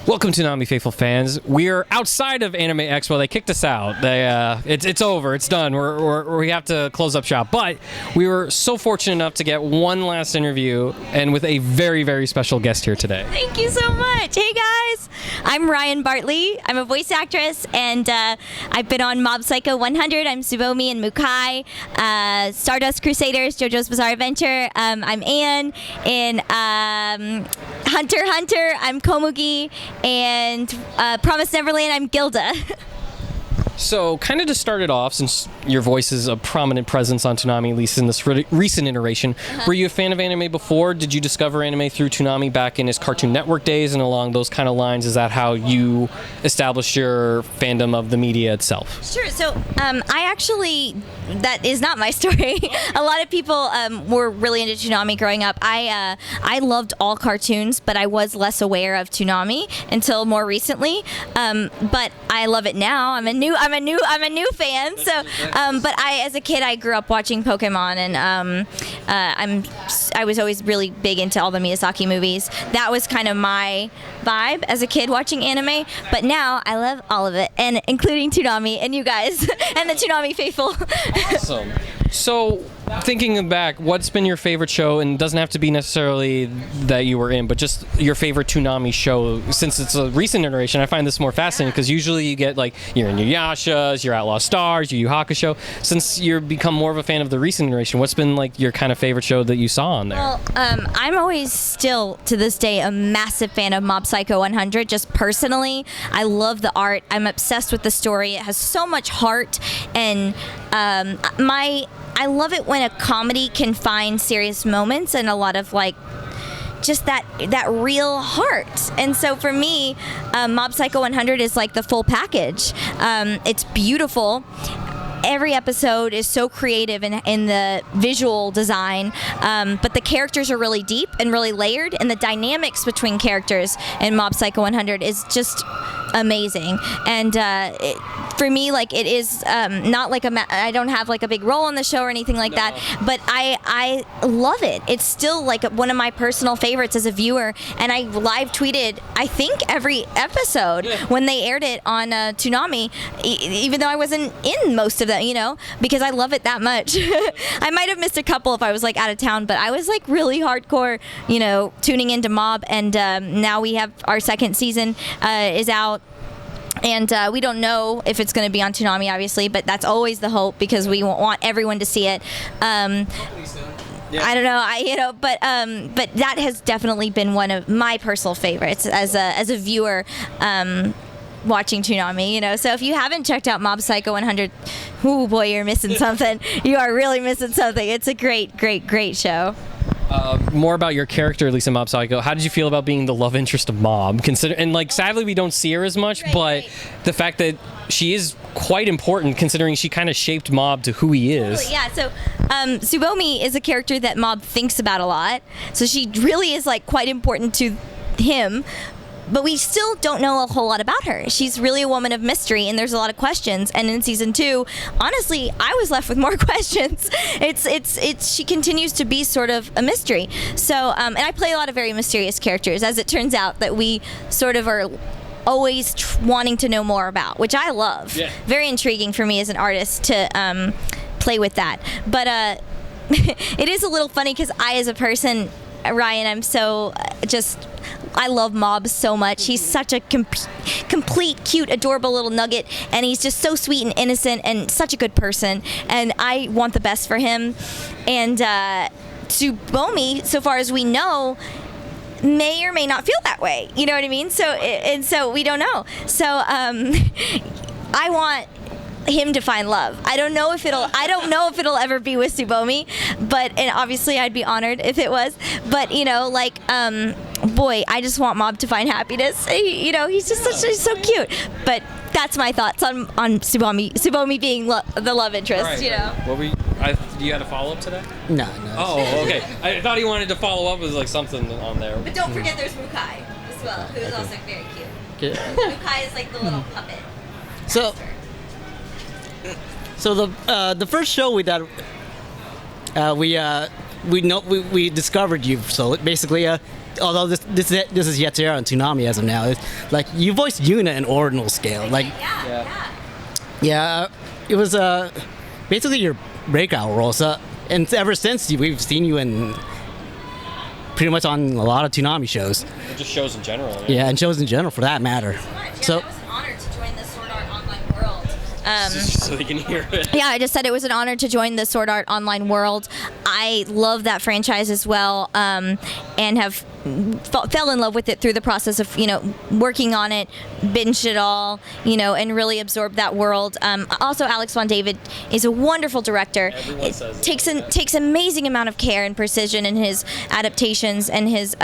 Welcome to Toonami faithful fans. We're outside of Anime Expo. They kicked us out. It's over. It's done. We have to close up shop. But we were so fortunate enough to get one last interview, and with a very, very special guest here today. Thank you so much. Hey guys, I'm Ryan Bartley. I'm a voice actress, and I've been on Mob Psycho 100. I'm Tsubomi and Mukai. Stardust Crusaders, JoJo's Bizarre Adventure. I'm Anne. In Hunter x Hunter, I'm Komugi. And Promised Neverland, I'm Gilda. So, kind of to start it off, since your voice is a prominent presence on Toonami, at least in this recent iteration, were you a fan of anime before? Did you discover anime through Toonami back in his Cartoon Network days, and along those kind of lines, is that how you established your fandom of the media itself? Sure. So, that is not my story. A lot of people were really into Toonami growing up. I loved all cartoons, but I was less aware of Toonami until more recently. But I love it now. I'm a new fan. So, but as a kid, I grew up watching Pokemon, and I was always really big into all the Miyazaki movies. That was kind of my vibe as a kid watching anime. But now I love all of it, and including Toonami and you guys and the Toonami faithful. Awesome. So, thinking back, what's been your favorite show? And it doesn't have to be necessarily that you were in, but just your favorite Toonami show. Since it's a recent iteration, I find this more fascinating because usually you get like your Inuyashas, your Outlaw Stars, your Yu Hakusho. Since you've become more of a fan of the recent iteration, what's been like your kind of favorite show that you saw on there? Well, I'm always still to this day a massive fan of Mob Psycho 100. Just personally, I love the art. I'm obsessed with the story. It has so much heart, and I love it when a comedy can find serious moments and a lot of like just that real heart. And so for me, Mob Psycho 100 is like the full package. It's beautiful. Every episode is so creative in the visual design, but the characters are really deep and really layered, and the dynamics between characters in Mob Psycho 100 is just amazing. And for me, like, it is not like I don't have like a big role in the show or anything like that, but I love it. It's still like one of my personal favorites as a viewer, and I live tweeted I think every episode when they aired it on Toonami, even though I wasn't in most of them, because I love it that much. I might have missed a couple if I was like out of town, but I was like really hardcore, tuning into Mob, and now we have our second season is out. And we don't know if it's going to be on Toonami, obviously, but that's always the hope because we want everyone to see it. I don't know, but that has definitely been one of my personal favorites as a viewer. Watching Toonami, so if you haven't checked out Mob Psycho 100, oh boy, you're missing something. You are really missing something. It's a great, great, great show. More about your character, at least in Mob Psycho. How did you feel about being the love interest of Mob? Sadly, we don't see her as much, but the fact that she is quite important, considering she kind of shaped Mob to who he is. Totally, yeah. So, Tsubomi is a character that Mob thinks about a lot. So she really is like quite important to him. But we still don't know a whole lot about her. She's really a woman of mystery, and there's a lot of questions. And in season 2, honestly, I was left with more questions. She continues to be sort of a mystery. So, and I play a lot of very mysterious characters, as it turns out, that we sort of are always wanting to know more about, which I love. Yeah. Very intriguing for me as an artist to play with that. But it is a little funny because I, as a person, Ryan, I'm so I love Mob so much. He's such a complete, cute, adorable little nugget, and he's just so sweet and innocent and such a good person, and I want the best for him. And Tsubomi, so far as we know, may or may not feel that way. You know what I mean? So we don't know. So I want him to find love. I don't know if it'll ever be with Tsubomi, and obviously I'd be honored if it was. But boy, I just want Mob to find happiness. He's just he's so cute. But that's my thoughts on Tsubomi being the love interest. Right. You had a follow up to that? No. Oh, okay. I thought he wanted to follow up with like something on there. But don't forget, there's Mukai as well, who is also very cute. Mukai is like the little puppet. So the first show we we discovered you. So basically, although this is yet to air on Toonami as of now, it's like you voiced Yuna in Ordinal Scale. Like, yeah, it was basically your breakout role. So, and ever since we've seen you in pretty much on a lot of Toonami shows. Just shows in general. Yeah, and shows in general for that matter. So. That was an honor to join the Sword Art Online world. So they can hear it. Yeah, I just said it was an honor to join the Sword Art Online world. I love that franchise as well, and have fell in love with it through the process of working on it, binged it all, and really absorbed that world. Also, Alex Von David is a wonderful director. Everyone says takes amazing amount of care and precision in his adaptations and his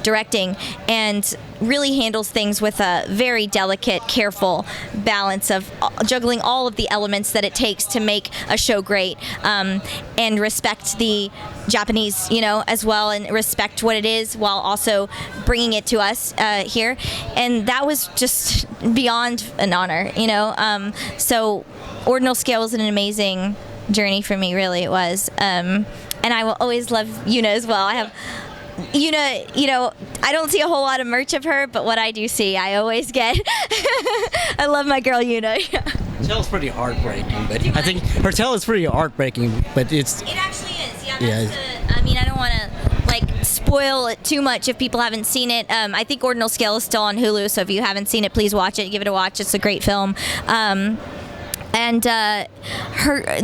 directing, and really handles things with a very delicate, careful balance of juggling all of the elements that it takes to make a show great, and respect the Japanese, as well, and respect what it is while also bringing it to us here. And that was just beyond an honor, So Ordinal Scale was an amazing journey for me, really, it was. And I will always love Yuna as well. I have Yuna, I don't see a whole lot of merch of her, but what I do see, I always get. I love my girl Yuna. Her tail's pretty heartbreaking, but I think her tail is pretty heartbreaking, but it's... It actually is, I don't want to, spoil it too much if people haven't seen it. I think Ordinal Scale is still on Hulu, so if you haven't seen it, please watch it, give it a watch. It's a great film. And the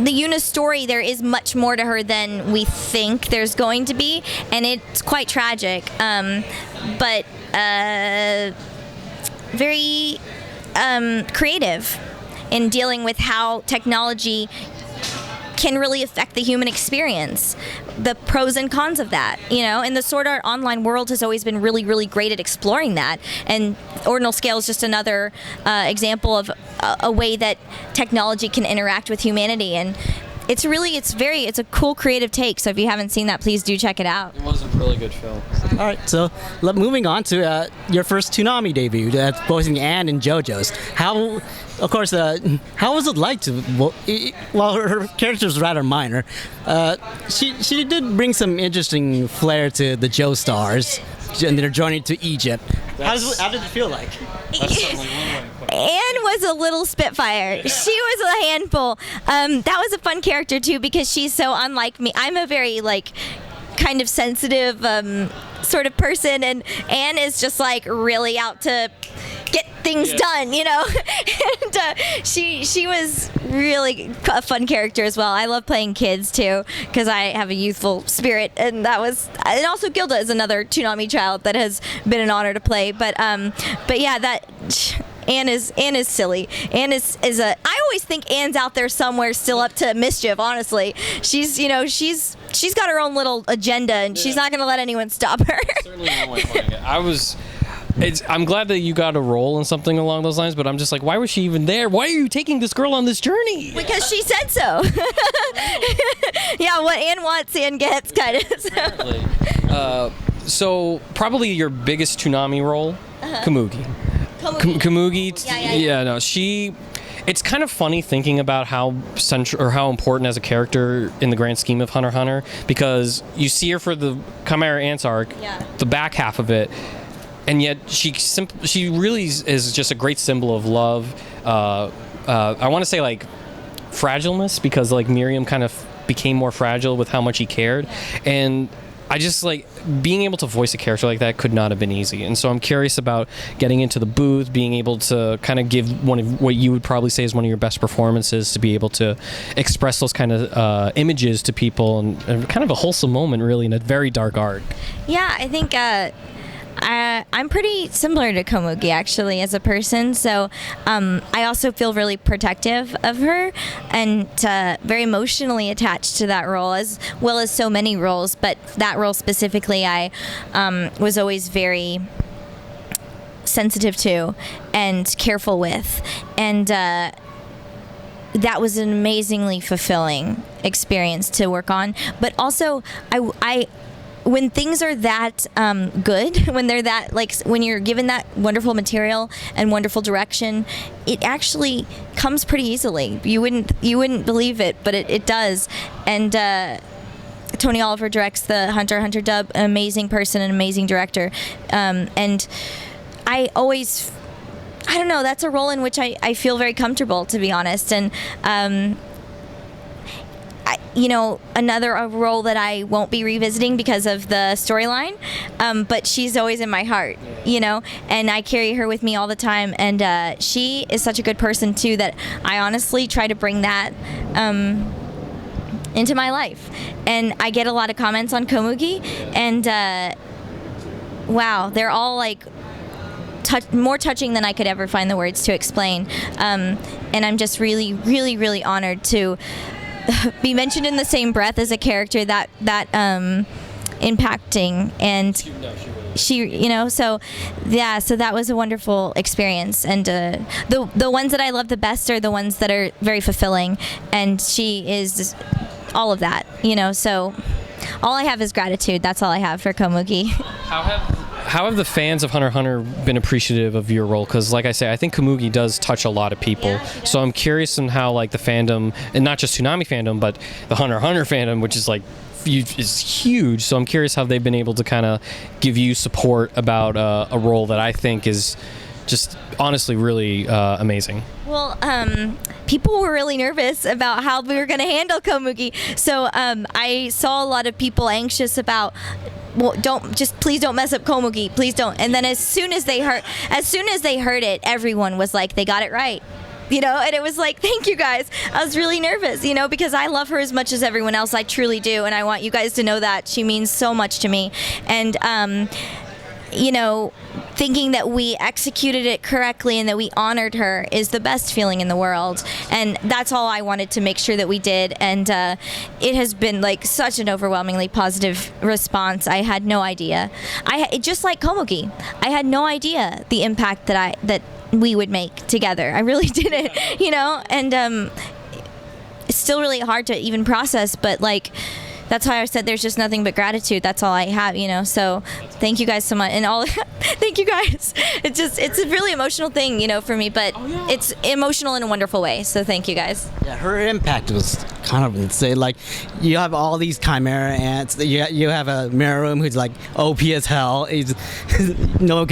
Yuna story, there is much more to her than we think there's going to be, and it's quite tragic, but very creative in dealing with how technology can really affect the human experience, the pros and cons of that, and the Sword Art Online world has always been really, really great at exploring that, and Ordinal Scale is just another example of a way that technology can interact with humanity, and it's a cool creative take, so if you haven't seen that, please do check it out. It was a really good film. All right, so moving on to your first Toonami debut, voicing Anne in JoJo's. How was it like to? While her character is rather minor, she did bring some interesting flair to the Joestars and their journey to Egypt. How did it feel like? Anne was a little spitfire. She was a handful. That was a fun character too, because she's so unlike me. I'm a very kind of sensitive sort of person, and Anne is just really out to get things done, and she was really a fun character as well. I love playing kids too, because I have a youthful spirit, and also Gilda is another Toonami child that has been an honor to play. But yeah, that Anne is silly. Anne is I always think Anne's out there somewhere still up to mischief, honestly. She's got her own little agenda, and she's not going to let anyone stop her. Certainly no way playing it. I'm glad that you got a role in something along those lines, but I'm just why was she even there? Why are you taking this girl on this journey? Because she said so. Yeah, what Anne wants, Anne gets, kind of. So probably your biggest Toonami role, Komugi. Komugi. It's kind of funny thinking about how central or how important as a character in the grand scheme of Hunter x Hunter, because you see her for the Chimera Ants arc, the back half of it, and yet she really is just a great symbol of love. I want to say fragileness, because Miriam kind of became more fragile with how much he cared, and I just being able to voice a character like that could not have been easy. And so I'm curious about getting into the booth, being able to kind of give one of what you would probably say is one of your best performances, to be able to express those kind of images to people, and kind of a wholesome moment, really, in a very dark arc. Yeah, I think I'm pretty similar to Komugi, actually, as a person. So I also feel really protective of her, and very emotionally attached to that role, as well as so many roles. But that role specifically, I was always very sensitive to and careful with. And that was an amazingly fulfilling experience to work on. But also, when things are that good, when they're that when you're given that wonderful material and wonderful direction, it actually comes pretty easily. You wouldn't believe it, but it does. And Tony Oliver directs the Hunter x Hunter dub. An amazing person, an amazing director, and I don't know. That's a role in which I feel very comfortable, to be honest, and. Another role that I won't be revisiting because of the storyline, but she's always in my heart, and I carry her with me all the time, and she is such a good person too that I honestly try to bring that into my life, and I get a lot of comments on Komugi, and wow, they're all like more touching than I could ever find the words to explain, and I'm just really, really, really honored to be mentioned in the same breath as a character that impacting, and so that was a wonderful experience, and the ones that I love the best are the ones that are very fulfilling, and she is all of that, so all I have is gratitude. That's all I have for Komugi. How have the fans of Hunter x Hunter been appreciative of your role? Because, like I say, I think Komugi does touch a lot of people. Yeah. So I'm curious on how, like, the fandom, and not just Toonami fandom, but the Hunter x Hunter fandom, which is, like, is huge. So I'm curious how they've been able to kind of give you support about a role that I think is just honestly really amazing. Well, people were really nervous about how we were going to handle Komugi. So I saw a lot of people anxious about, well, please don't mess up Komugi, please don't. And then as soon as they heard it, everyone was like, they got it right. And it was like, thank you guys. I was really nervous, because I love her as much as everyone else. I truly do. And I want you guys to know that she means so much to me. And, thinking that we executed it correctly and that we honored her is the best feeling in the world. And that's all I wanted to make sure that we did. And it has been like such an overwhelmingly positive response. I had no idea. Just like Komugi, I had no idea the impact that we would make together. I really didn't, and it's still really hard to even process, but like, that's why I said there's just nothing but gratitude. That's all I have, so thank you guys so much. And thank you guys. It's a really emotional thing, for me, but it's emotional in a wonderful way. So thank you guys. Yeah, her impact was kind of insane. Like, you have all these chimera ants. You have a Meruem who's like OP as hell. He's no one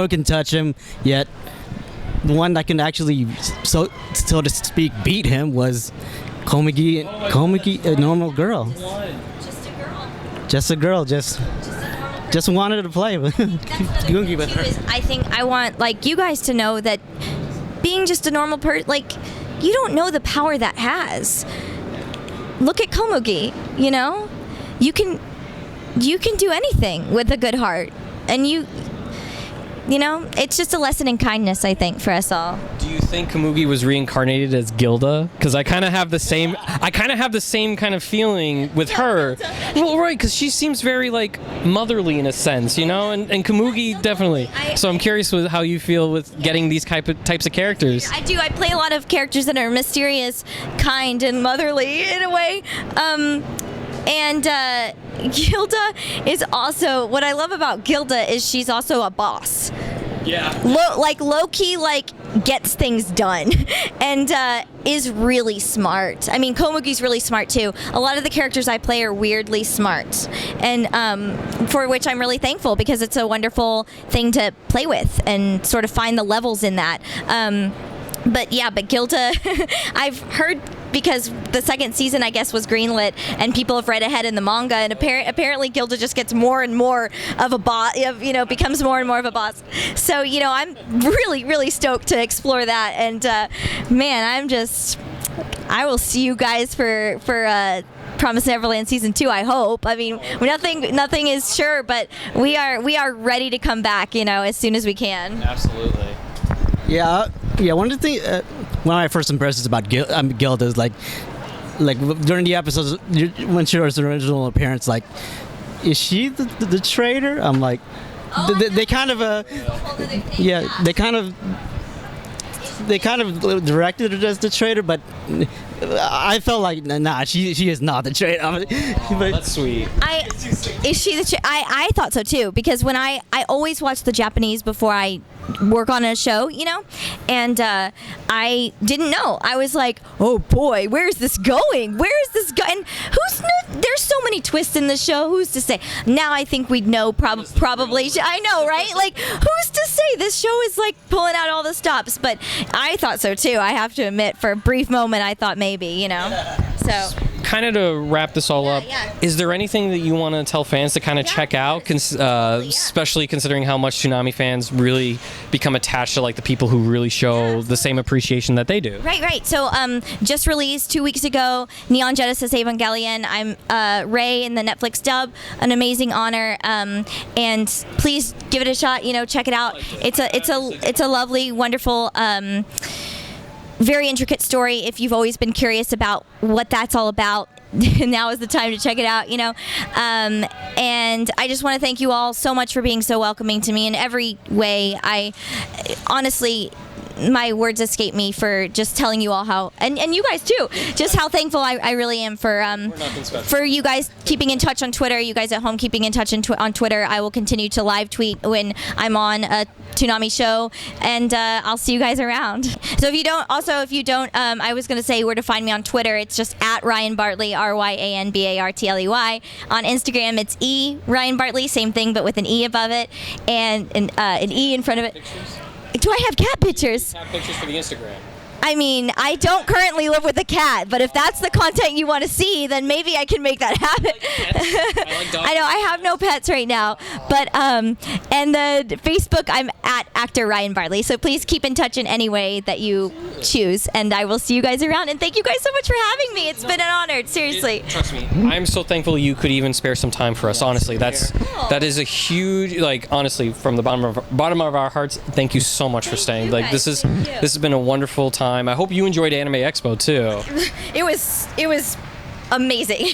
can touch him, yet the one that can actually, so to speak, beat him was Komugi, a normal girl. Just a girl. Just wanted to play with her. I think I want, like, you guys to know that being just a normal person, like, you don't know the power that has. Look at Komugi, you can do anything with a good heart, and it's just a lesson in kindness, I think, for us all. Do you think Komugi was reincarnated as Gilda? Because I kind of have the same kind of feeling with her. Well, right, because she seems very like motherly in a sense, and Komugi definitely. So I'm curious with how you feel with getting these types of characters. I do. I play a lot of characters that are mysterious, kind, and motherly in a way. And Gilda is also, what I love about Gilda is she's also a boss. Yeah. Low-key, gets things done and is really smart. I mean, Komugi's really smart too. A lot of the characters I play are weirdly smart, and for which I'm really thankful, because it's a wonderful thing to play with and sort of find the levels in that. But Gilda, I've heard, because the second season, I guess, was greenlit, and people have read ahead in the manga, and apparently Gilda just gets more and more of a boss, becomes more and more of a boss. So, I'm really, really stoked to explore that, and man, I will see you guys for Promised Neverland season 2. I hope. I mean, nothing is sure, but we are ready to come back, as soon as we can. Absolutely. Yeah. One of the things, one of my first impressions about Gilda is like during the episodes when she was original appearance, like, is she the traitor? I'm like, they kind of they kind of directed her as the traitor, but I felt like nah, she is not the traitor. But That's sweet. Is she the? I thought so too, because when I always watch the Japanese before I work on a show, and I didn't know. I was like, oh boy, where's this going? Where is this going? And there's so many twists in the show. Who's to say? Now I think we'd know probably. I know, right? Like, who's to say? This show is like pulling out all the stops, but I thought so too. I have to admit, for a brief moment, I thought maybe, So. Kind of to wrap this all up, yeah. is there anything that you want to tell fans to kind of check out, especially considering how much Toonami fans really become attached to like the people who really show the same appreciation that they do? Right. So, just released 2 weeks ago, Neon Genesis Evangelion. I'm Ray in the Netflix dub. An amazing honor. And please give it a shot. Check it out. It's a lovely, wonderful. Very intricate story. If you've always been curious about what that's all about, now is the time to check it out, and I just want to thank you all so much for being so welcoming to me in every way. I honestly, my words escape me for just telling you all how, and you guys too, just how thankful I really am for you guys keeping in touch on Twitter. You guys at home keeping in touch on Twitter. I will continue to live tweet when I'm on a Toonami show, and I'll see you guys around. So if you don't, I was going to say where to find me on Twitter. It's just at Ryan Bartley, RyanBartley. On Instagram, it's Ryan Bartley, same thing, but with an E above it, and an E in front of it. Pictures? Do I have cat pictures? Have pictures for the Instagram. I mean, I don't currently live with a cat, but if that's the content you want to see, then maybe I can make that happen. I like dogs. I know I have no pets right now, but and the Facebook, I'm at actor Ryan Bartley. So please keep in touch in any way that you choose, and I will see you guys around. And thank you guys so much for having me. It's been an honor, seriously. Trust me, I'm so thankful you could even spare some time for us. Honestly, that is a huge, honestly, from the bottom of our hearts. Thank you so much for staying. This has been a wonderful time. I hope you enjoyed Anime Expo too. It was amazing.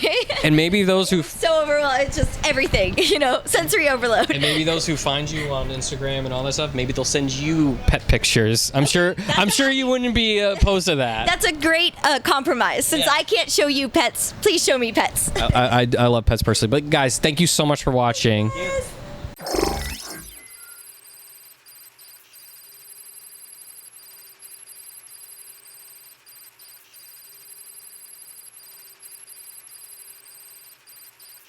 And maybe those who so overwhelmed, it's just everything, sensory overload. And maybe those who find you on Instagram and all that stuff, maybe they'll send you pet pictures. I'm sure you wouldn't be opposed to that. That's a great compromise. Since I can't show you pets, please show me pets. I love pets personally. But guys, thank you so much for watching. Yes.